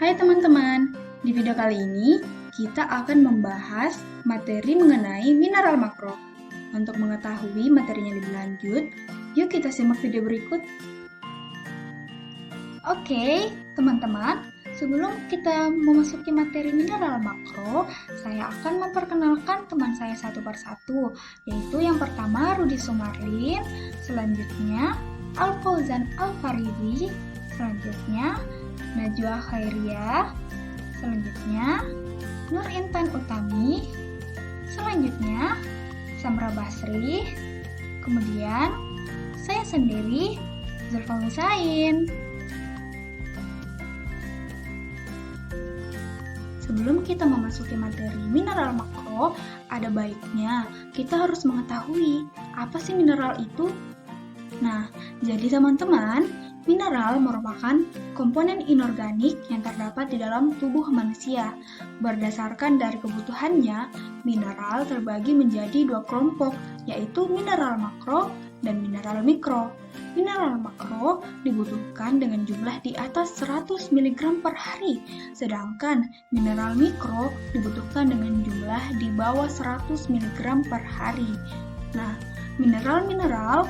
Hai teman-teman, di video kali ini kita akan membahas materi mengenai mineral makro. Untuk mengetahui materinya lebih lanjut, yuk kita simak video berikut. Oke, teman-teman, sebelum kita memasuki materi mineral makro, saya akan memperkenalkan teman saya satu persatu, yaitu yang pertama Rudi Sumarlin, selanjutnya Al-Fauzan Al-Faridi, selanjutnya Najwa Khairiyah, selanjutnya Nur Intan Utami, selanjutnya Samra Basri, kemudian saya sendiri Zulfa Husain. Sebelum kita memasuki materi mineral makro, ada baiknya kita harus mengetahui apa sih mineral itu. Nah, jadi teman-teman, mineral merupakan komponen inorganik yang terdapat di dalam tubuh manusia. Berdasarkan dari kebutuhannya, mineral terbagi menjadi dua kelompok, yaitu mineral makro dan mineral mikro. Mineral makro dibutuhkan dengan jumlah di atas 100 mg per hari, sedangkan mineral mikro dibutuhkan dengan jumlah di bawah 100 mg per hari. Nah, mineral-mineral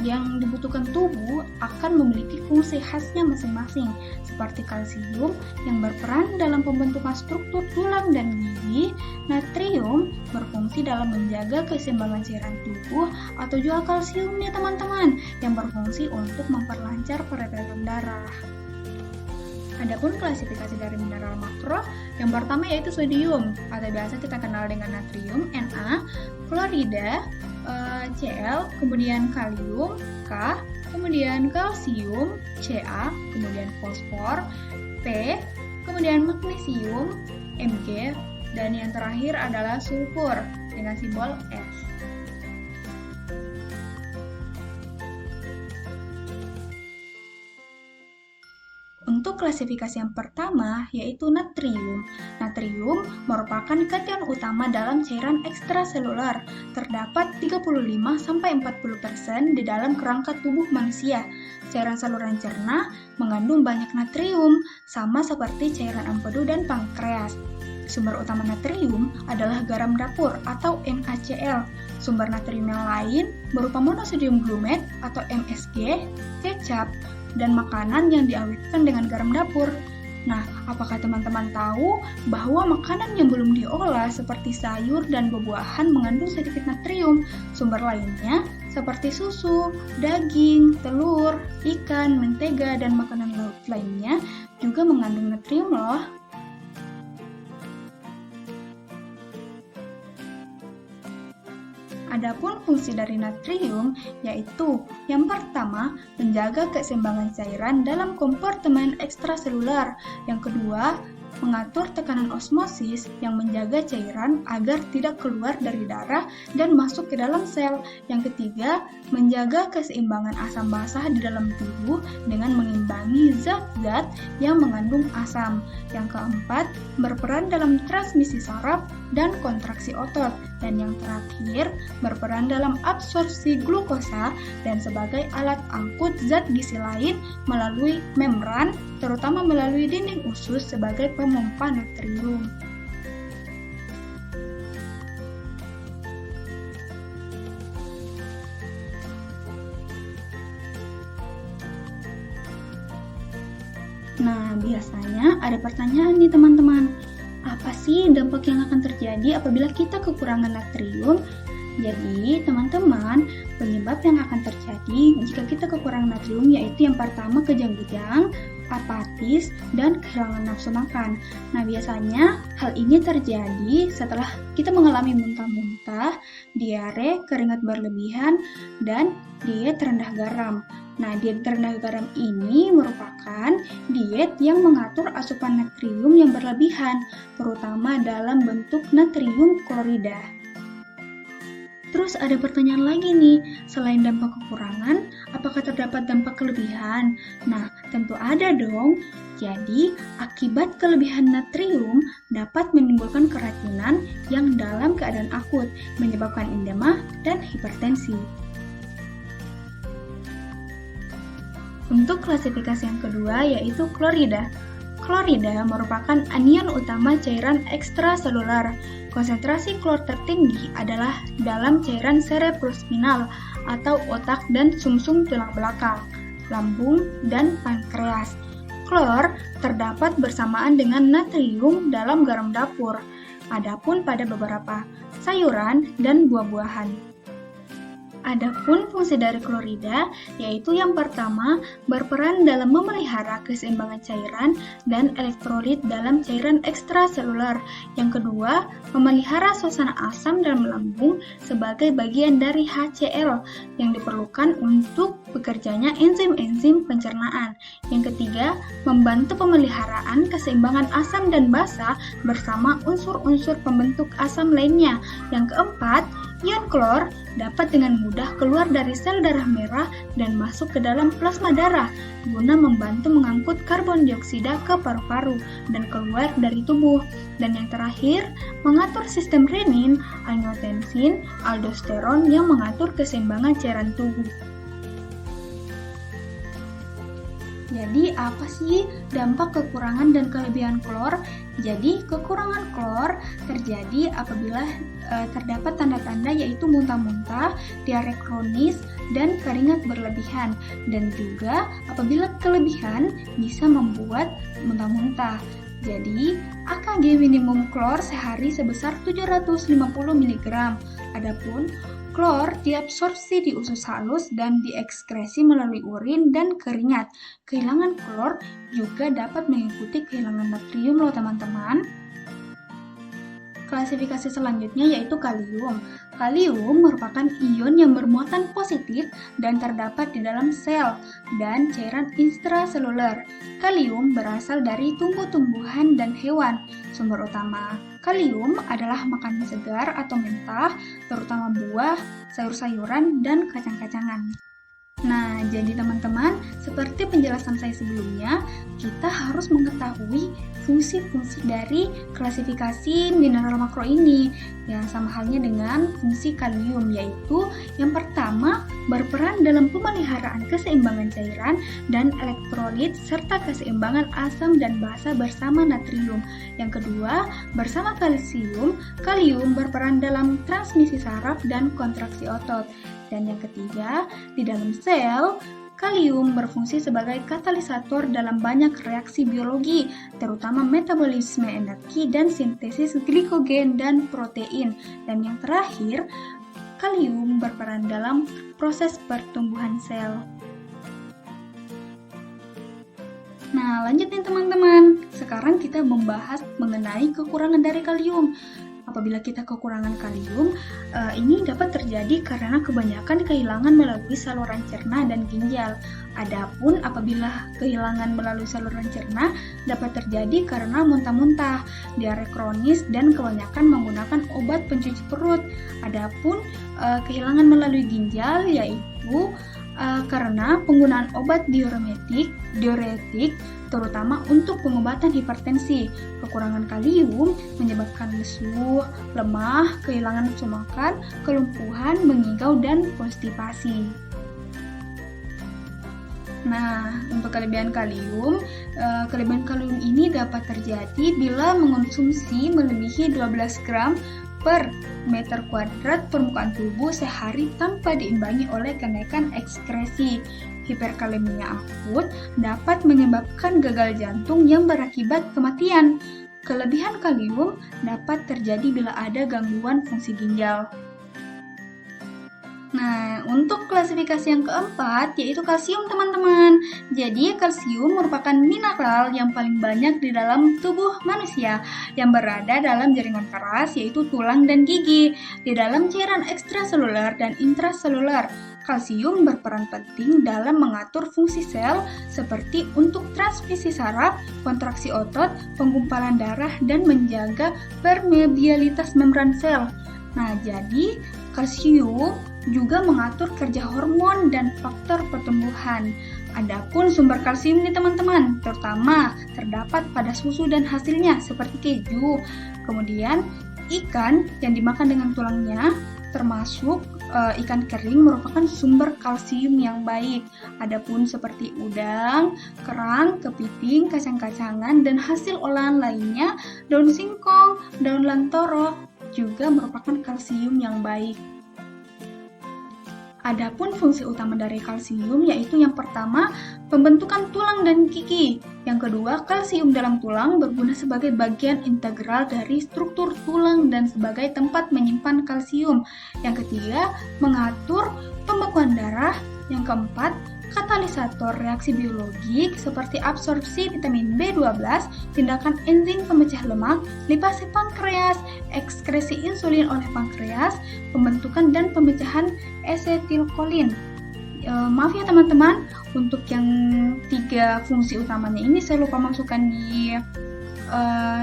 yang dibutuhkan tubuh akan memiliki fungsi khasnya masing-masing, seperti kalsium yang berperan dalam pembentukan struktur tulang dan gigi, natrium berfungsi dalam menjaga keseimbangan cairan tubuh, atau juga kalsium nih teman-teman, yang berfungsi untuk memperlancar peredaran darah. Adapun klasifikasi dari mineral makro, yang pertama yaitu sodium, atau biasa kita kenal dengan natrium, Na, klorida, Cl, kemudian kalium, K, kemudian kalsium, Ca, kemudian fosfor, P, kemudian magnesium, Mg, dan yang terakhir adalah sulfur dengan simbol S. Untuk klasifikasi yang pertama yaitu natrium. Natrium merupakan kation utama dalam cairan ekstraseluler. Terdapat 35-40% di dalam kerangka tubuh manusia. Cairan saluran cerna mengandung banyak natrium, sama seperti cairan empedu dan pankreas. Sumber utama natrium adalah garam dapur atau NaCl. Sumber natrium yang lain berupa monosodium glumat atau MSG, kecap, dan makanan yang diawetkan dengan garam dapur. Nah, apakah teman-teman tahu bahwa makanan yang belum diolah seperti sayur dan buah-buahan mengandung sedikit natrium? Sumber lainnya seperti susu, daging, telur, ikan, mentega, dan makanan laut lainnya juga mengandung natrium loh. Adapun fungsi dari natrium yaitu yang pertama, menjaga keseimbangan cairan dalam kompartemen ekstraseluler. Yang kedua, mengatur tekanan osmosis yang menjaga cairan agar tidak keluar dari darah dan masuk ke dalam sel. Yang ketiga, menjaga keseimbangan asam basah di dalam tubuh dengan mengimbangi zat-zat yang mengandung asam. Yang keempat, berperan dalam transmisi saraf dan kontraksi otot. Dan yang terakhir, berperan dalam absorpsi glukosa dan sebagai alat angkut zat gizi lain melalui membran, terutama melalui dinding usus sebagai pemompa natrium. Nah, biasanya ada pertanyaan nih teman-teman. Apa sih dampak yang akan terjadi apabila kita kekurangan natrium? Jadi, teman-teman, penyebab yang akan terjadi jika kita kekurangan natrium yaitu yang pertama kejang-kejang, apatis, dan kehilangan nafsu makan. Nah, biasanya hal ini terjadi setelah kita mengalami muntah-muntah, diare, keringat berlebihan, dan diet rendah garam. Nah, diet rendah garam ini merupakan diet yang mengatur asupan natrium yang berlebihan, terutama dalam bentuk natrium klorida. Terus ada pertanyaan lagi nih, selain dampak kekurangan, apakah terdapat dampak kelebihan? Nah, tentu ada dong. Jadi, akibat kelebihan natrium dapat menimbulkan keracunan yang dalam keadaan akut, menyebabkan edema dan hipertensi. Untuk klasifikasi yang kedua yaitu klorida. Klorida merupakan anion utama cairan ekstraseluler. Konsentrasi klor tertinggi adalah dalam cairan cerebrospinal atau otak dan sumsum tulang belakang, lambung, dan pankreas. Klor terdapat bersamaan dengan natrium dalam garam dapur, adapun pada beberapa sayuran dan buah-buahan. Adapun fungsi dari klorida, yaitu yang pertama, berperan dalam memelihara keseimbangan cairan dan elektrolit dalam cairan ekstraseluler. Yang kedua, memelihara suasana asam dalam lambung sebagai bagian dari HCl yang diperlukan untuk bekerjanya enzim-enzim pencernaan. Yang ketiga, membantu pemeliharaan keseimbangan asam dan basa bersama unsur-unsur pembentuk asam lainnya. Yang keempat, ion klor dapat dengan mudah keluar dari sel darah merah dan masuk ke dalam plasma darah guna membantu mengangkut karbon dioksida ke paru-paru dan keluar dari tubuh. Dan yang terakhir, mengatur sistem renin, angiotensin, aldosteron yang mengatur keseimbangan cairan tubuh. Jadi apa sih dampak kekurangan dan kelebihan klor? Jadi kekurangan klor terjadi apabila terdapat tanda-tanda yaitu muntah-muntah, diare kronis, dan keringat berlebihan. Dan juga apabila kelebihan bisa membuat muntah-muntah. Jadi AKG minimum klor sehari sebesar 750 mg. Adapun klor diabsorpsi di usus halus dan diekskresi melalui urin dan keringat. Kehilangan klor juga dapat mengikuti kehilangan natrium loh teman-teman. Klasifikasi selanjutnya yaitu kalium. Kalium merupakan ion yang bermuatan positif dan terdapat di dalam sel dan cairan intraseluler. Kalium berasal dari tumbuh-tumbuhan dan hewan. Sumber utama kalium adalah makanan segar atau mentah, terutama buah, sayur-sayuran, dan kacang-kacangan. Nah, jadi teman-teman, seperti penjelasan saya sebelumnya, kita harus mengetahui fungsi-fungsi dari klasifikasi mineral makro ini. Ya, sama halnya dengan fungsi kalium, yaitu yang pertama, berperan dalam pemeliharaan keseimbangan cairan dan elektrolit serta keseimbangan asam dan basa bersama natrium. Yang kedua, bersama kalsium, kalium berperan dalam transmisi saraf dan kontraksi otot. Dan yang ketiga, di dalam sel, kalium berfungsi sebagai katalisator dalam banyak reaksi biologi, terutama metabolisme energi dan sintesis glikogen dan protein. Dan yang terakhir, kalium berperan dalam proses pertumbuhan sel. Nah, lanjut nih teman-teman. Sekarang kita membahas mengenai kekurangan dari kalium. Apabila kita kekurangan kalium, ini dapat terjadi karena kebanyakan kehilangan melalui saluran cerna dan ginjal. Adapun apabila kehilangan melalui saluran cerna dapat terjadi karena muntah-muntah, diare kronis, dan kebanyakan menggunakan obat pencuci perut. Adapun kehilangan melalui ginjal yaitu karena penggunaan obat diuretik, terutama untuk pengobatan hipertensi. Kekurangan kalium menyebabkan lesu, lemah, kehilangan nafsu makan, kelumpuhan, mengigau, dan konstipasi. Nah, untuk kelebihan kalium ini dapat terjadi bila mengonsumsi melebihi 12 gram per meter kuadrat permukaan tubuh sehari tanpa diimbangi oleh kenaikan ekskresi. Hiperkalemia akut dapat menyebabkan gagal jantung yang berakibat kematian. Kelebihan kalium dapat terjadi bila ada gangguan fungsi ginjal. Nah, untuk klasifikasi yang keempat yaitu kalsium teman-teman. Jadi kalsium merupakan mineral yang paling banyak di dalam tubuh manusia yang berada dalam jaringan keras yaitu tulang dan gigi, di dalam cairan ekstraseluler dan intraseluler. Kalsium berperan penting dalam mengatur fungsi sel seperti untuk transmisi saraf, kontraksi otot, penggumpalan darah, dan menjaga permeabilitas membran sel. Nah, jadi kalsium juga mengatur kerja hormon dan faktor pertumbuhan. Adapun sumber kalsium nih teman-teman, terutama terdapat pada susu dan hasilnya seperti keju, kemudian ikan yang dimakan dengan tulangnya, termasuk ikan kering merupakan sumber kalsium yang baik. Adapun seperti udang, kerang, kepiting, kacang-kacangan, dan hasil olahan lainnya, daun singkong, daun lantoro juga merupakan kalsium yang baik. Adapun fungsi utama dari kalsium yaitu yang pertama, pembentukan tulang dan gigi. Yang kedua, kalsium dalam tulang berguna sebagai bagian integral dari struktur tulang dan sebagai tempat menyimpan kalsium. Yang ketiga, mengatur pembekuan darah. Yang keempat, katalisator reaksi biologik seperti absorpsi vitamin B12, tindakan enzim pemecah lemak, lipase pankreas, ekskresi insulin oleh pankreas, pembentukan dan pemecahan asetilkolin. Maaf ya teman-teman, untuk yang 3 fungsi utamanya ini saya lupa masukkan di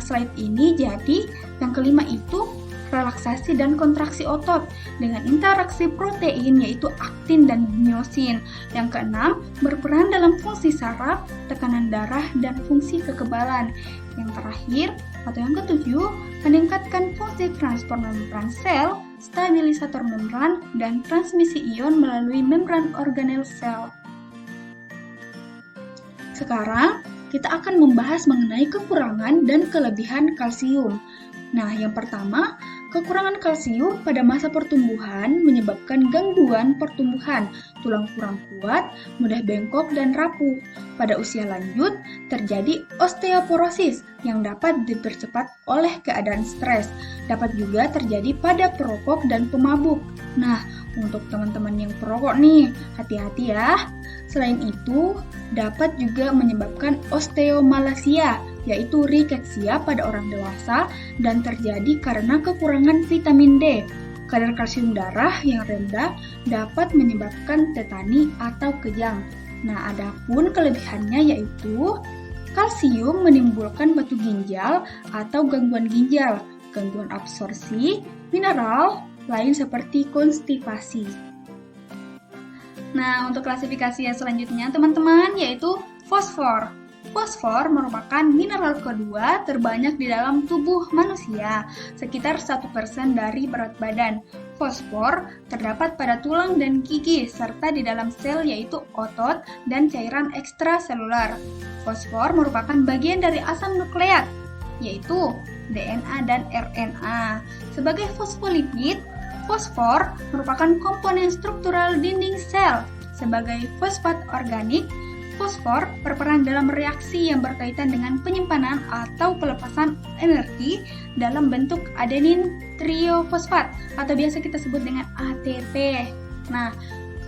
slide ini. Jadi yang kelima itu relaksasi dan kontraksi otot dengan interaksi protein yaitu aktin dan myosin. Yang keenam, berperan dalam fungsi saraf, tekanan darah, dan fungsi kekebalan. Yang terakhir, atau yang ketujuh, meningkatkan fungsi transport membran sel, stabilisator membran, dan transmisi ion melalui membran organel sel. Sekarang, kita akan membahas mengenai kekurangan dan kelebihan kalsium. Nah, yang pertama, kekurangan kalsium pada masa pertumbuhan menyebabkan gangguan pertumbuhan, tulang kurang kuat, mudah bengkok dan rapuh. Pada usia lanjut, terjadi osteoporosis yang dapat dipercepat oleh keadaan stres. Dapat juga terjadi pada perokok dan pemabuk. Nah, untuk teman-teman yang perokok nih, hati-hati ya. Selain itu, dapat juga menyebabkan osteomalacia, yaitu rikeksia pada orang dewasa dan terjadi karena kekurangan vitamin D. Kadar kalsium darah yang rendah dapat menyebabkan tetani atau kejang. Nah, adapun kelebihannya yaitu kalsium menimbulkan batu ginjal atau gangguan ginjal, gangguan absorpsi, mineral lain seperti konstipasi. Nah, untuk klasifikasi yang selanjutnya teman-teman yaitu fosfor. Fosfor merupakan mineral kedua terbanyak di dalam tubuh manusia, sekitar 1% dari berat badan. Fosfor terdapat pada tulang dan gigi, serta di dalam sel yaitu otot dan cairan ekstraselular. Fosfor merupakan bagian dari asam nukleat, yaitu DNA dan RNA. Sebagai fosfolipid, fosfor merupakan komponen struktural dinding sel. Sebagai fosfat organik, fosfor berperan dalam reaksi yang berkaitan dengan penyimpanan atau pelepasan energi dalam bentuk adenin triofosfat atau biasa kita sebut dengan ATP. Nah,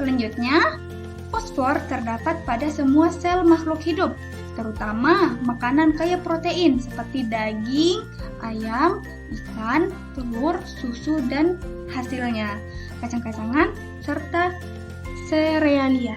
selanjutnya, fosfor terdapat pada semua sel makhluk hidup, terutama makanan kaya protein seperti daging, ayam, ikan, telur, susu, dan hasilnya, kacang-kacangan, serta serealia.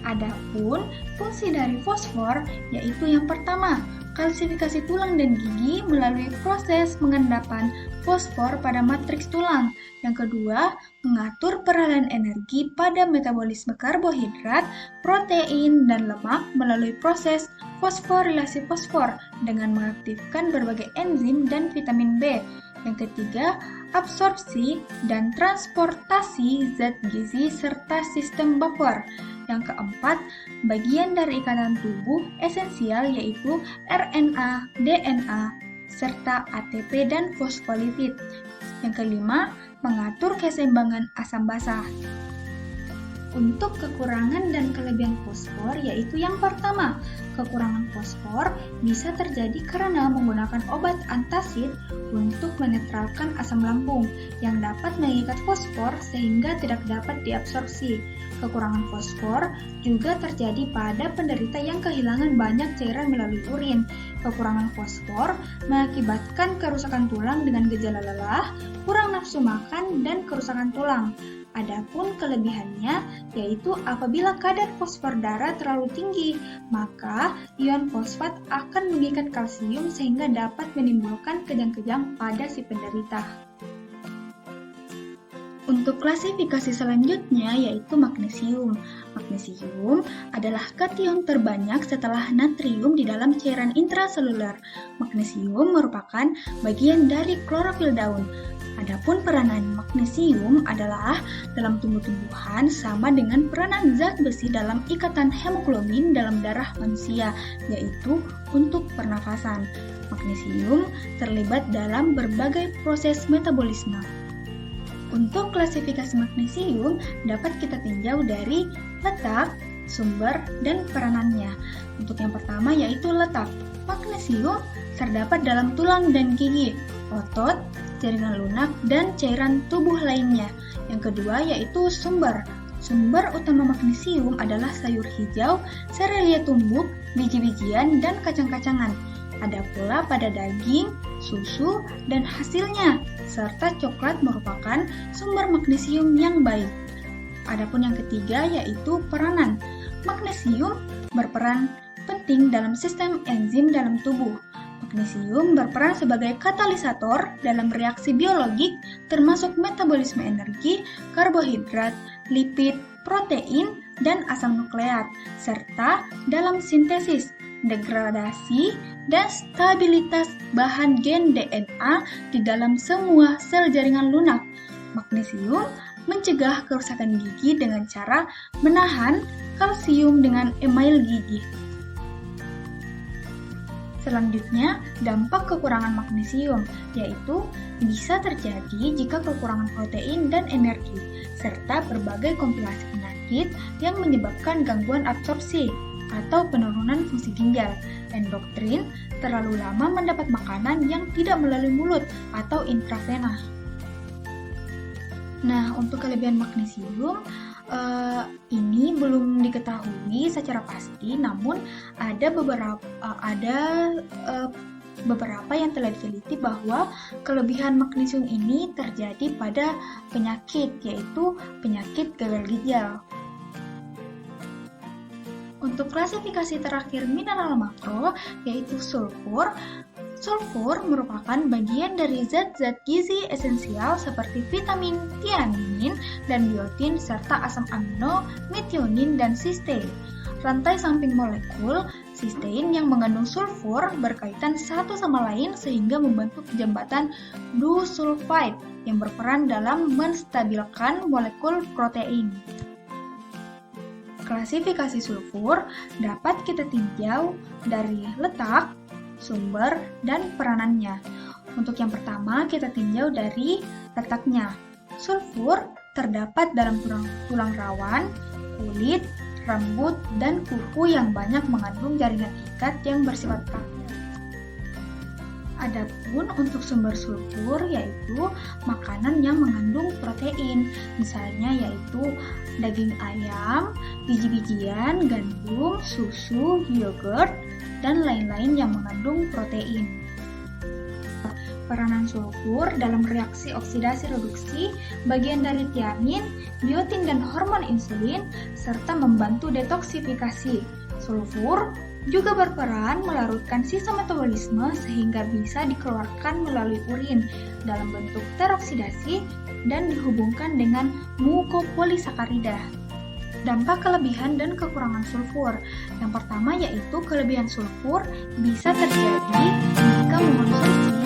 Adapun fungsi dari fosfor yaitu yang pertama, kalsifikasi tulang dan gigi melalui proses pengendapan fosfor pada matriks tulang. Yang kedua, mengatur peralihan energi pada metabolisme karbohidrat, protein, dan lemak melalui proses fosforilasi fosfor dengan mengaktifkan berbagai enzim dan vitamin B. Yang ketiga, absorpsi dan transportasi zat gizi serta sistem buffer. Yang keempat, bagian dari ikatan tubuh esensial yaitu RNA, DNA, serta ATP dan fosfolipid. Yang kelima, mengatur keseimbangan asam basa. Untuk kekurangan dan kelebihan fosfor yaitu yang pertama, kekurangan fosfor bisa terjadi karena menggunakan obat antacid untuk menetralkan asam lambung yang dapat mengikat fosfor sehingga tidak dapat diabsorpsi. Kekurangan fosfor juga terjadi pada penderita yang kehilangan banyak cairan melalui urin. Kekurangan fosfor mengakibatkan kerusakan tulang dengan gejala lelah, kurang nafsu makan, dan kerusakan tulang. Adapun kelebihannya yaitu apabila kadar fosfor darah terlalu tinggi, maka ion fosfat akan mengikat kalsium sehingga dapat menimbulkan kejang-kejang pada si penderita. Untuk klasifikasi selanjutnya yaitu magnesium. Magnesium adalah kation terbanyak setelah natrium di dalam cairan intraseluler. Magnesium merupakan bagian dari klorofil daun. Adapun peranan magnesium adalah dalam tumbuh-tumbuhan sama dengan peranan zat besi dalam ikatan hemoglobin dalam darah manusia, yaitu untuk pernafasan. Magnesium terlibat dalam berbagai proses metabolisme. Untuk klasifikasi magnesium dapat kita tinjau dari letak, sumber, dan peranannya. Untuk yang pertama yaitu letak. Magnesium terdapat dalam tulang dan gigi, otot, jaringan lunak, dan cairan tubuh lainnya. Yang kedua yaitu sumber. Sumber utama magnesium adalah sayur hijau, serelia tumbuk, biji-bijian, dan kacang-kacangan. Ada pula pada daging, susu, dan hasilnya, serta coklat merupakan sumber magnesium yang baik. Adapun yang ketiga yaitu peranan. Magnesium berperan penting dalam sistem enzim dalam tubuh. Magnesium berperan sebagai katalisator dalam reaksi biologik termasuk metabolisme energi, karbohidrat, lipid, protein, dan asam nukleat, serta dalam sintesis, degradasi, dan stabilitas bahan gen DNA di dalam semua sel jaringan lunak. Magnesium mencegah kerusakan gigi dengan cara menahan kalsium dengan email gigi. Selanjutnya, dampak kekurangan magnesium, yaitu bisa terjadi jika kekurangan protein dan energi, serta berbagai komplikasi penyakit yang menyebabkan gangguan absorpsi atau penurunan fungsi ginjal, endokrin, terlalu lama mendapat makanan yang tidak melalui mulut atau intravena. Nah, untuk kelebihan magnesium, ini belum diketahui secara pasti, namun ada beberapa yang telah diteliti bahwa kelebihan magnesium ini terjadi pada penyakit, yaitu penyakit gagal ginjal. Untuk klasifikasi terakhir mineral makro, yaitu sulfur. Sulfur merupakan bagian dari zat-zat gizi esensial seperti vitamin, tiamin, dan biotin, serta asam amino, metionin, dan sistein. Rantai samping molekul sistein yang mengandung sulfur berkaitan satu sama lain sehingga membentuk jembatan disulfide yang berperan dalam menstabilkan molekul protein. Klasifikasi sulfur dapat kita tinjau dari letak, sumber, dan peranannya. Untuk yang pertama, kita tinjau dari letaknya. Sulfur terdapat dalam tulang rawan, kulit, rambut, dan kuku yang banyak mengandung jaringan ikat yang bersifat kaku. Adapun untuk sumber sulfur yaitu makanan yang mengandung protein, misalnya yaitu daging ayam, biji-bijian, gandum, susu, yogurt, dan lain-lain yang mengandung protein. Peranan sulfur dalam reaksi oksidasi reduksi, bagian dari tiamin, biotin, dan hormon insulin, serta membantu detoksifikasi. Sulfur juga berperan melarutkan sisa metabolisme sehingga bisa dikeluarkan melalui urin dalam bentuk teroksidasi dan dihubungkan dengan mukopolisakarida. Dampak kelebihan dan kekurangan sulfur. Yang pertama yaitu kelebihan sulfur bisa terjadi jika mengonsumsi